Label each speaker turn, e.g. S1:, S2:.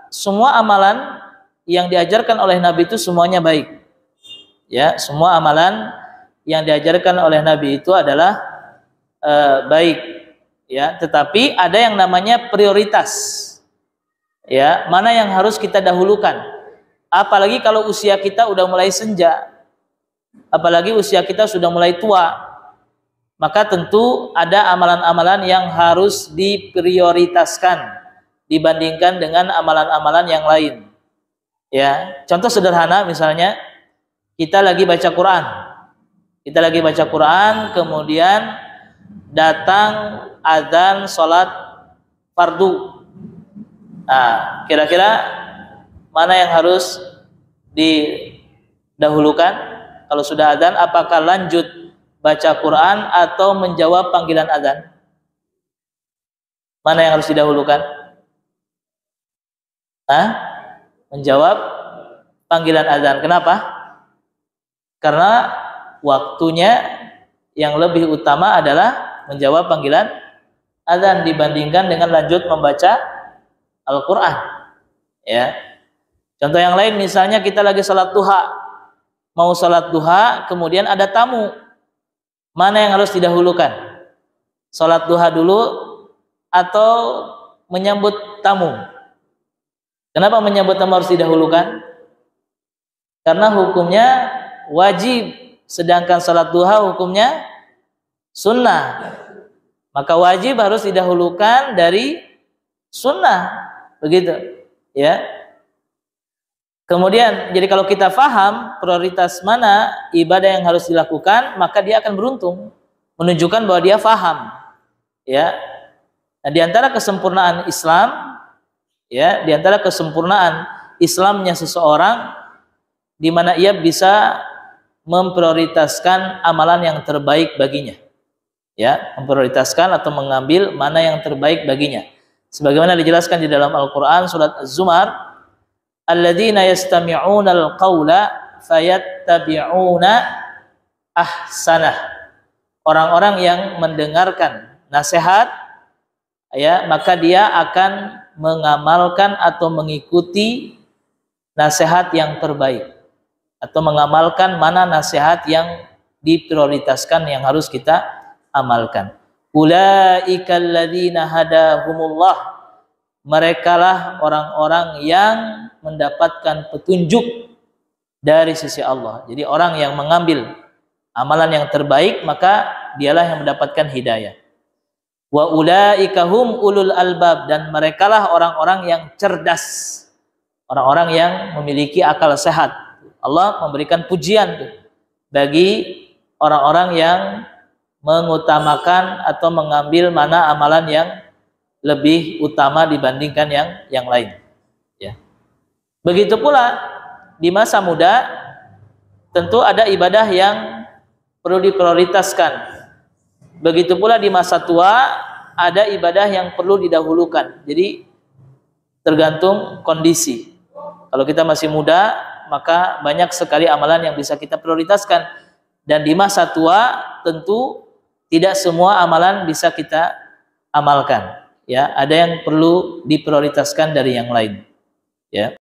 S1: semua amalan yang diajarkan oleh Nabi itu semuanya baik. Ya, semua amalan yang diajarkan oleh Nabi itu adalah baik. Ya, tetapi ada yang namanya prioritas. Ya, mana yang harus kita dahulukan? Apalagi kalau usia kita udah mulai senja. Apalagi usia kita sudah mulai tua. Maka tentu ada amalan-amalan yang harus diprioritaskan dibandingkan dengan amalan-amalan yang lain. Ya, contoh sederhana misalnya kita lagi baca Quran. Kita lagi baca Quran, kemudian datang azan salat fardu. Nah, kira-kira mana yang harus didahulukan? Kalau sudah azan, apakah lanjut baca Quran atau menjawab panggilan azan? Mana yang harus didahulukan? Menjawab panggilan azan. Kenapa? Karena waktunya yang lebih utama adalah menjawab panggilan azan dibandingkan dengan lanjut membaca Al-Quran. Ya. Contoh yang lain, misalnya kita lagi salat duha, mau salat duha, kemudian ada tamu. Mana yang harus didahulukan? Salat duha dulu atau menyambut tamu? Kenapa menyambut tamu harus didahulukan? Karena hukumnya wajib, sedangkan salat duha hukumnya sunnah. Maka wajib harus didahulukan dari sunnah, begitu, ya. Kemudian, jadi kalau kita faham prioritas mana ibadah yang harus dilakukan, maka dia akan beruntung, menunjukkan bahwa dia faham, ya. Nah, di antara kesempurnaan Islam, ya, di antara kesempurnaan Islamnya seseorang, di mana ia bisa memprioritaskan amalan yang terbaik baginya, ya, memprioritaskan atau mengambil mana yang terbaik baginya. Sebagaimana dijelaskan di dalam Al-Quran surat Az-Zumar, alladzina yastami'una al-qawla fayattabi'una ahsanah. Orang-orang yang mendengarkan nasihat, ya, maka dia akan mengamalkan atau mengikuti nasihat yang terbaik, atau mengamalkan mana nasihat yang diprioritaskan yang harus kita amalkan. Ulaika alladzina hadahumullah, merekalah orang-orang yang mendapatkan petunjuk dari sisi Allah. Jadi orang yang mengambil amalan yang terbaik, maka dialah yang mendapatkan hidayah. Wa ulaika hum ulul albab, dan merekalah orang-orang yang cerdas, orang-orang yang memiliki akal sehat. Allah memberikan pujian bagi orang-orang yang mengutamakan atau mengambil mana amalan yang lebih utama dibandingkan yang lain. Ya. Begitu pula di masa muda, tentu ada ibadah yang perlu diprioritaskan. Begitu pula di masa tua, ada ibadah yang perlu didahulukan. Jadi tergantung kondisi. Kalau kita masih muda, maka banyak sekali amalan yang bisa kita prioritaskan. Dan di masa tua, tentu tidak semua amalan bisa kita amalkan. Ya, ada yang perlu diprioritaskan dari yang lain. Ya.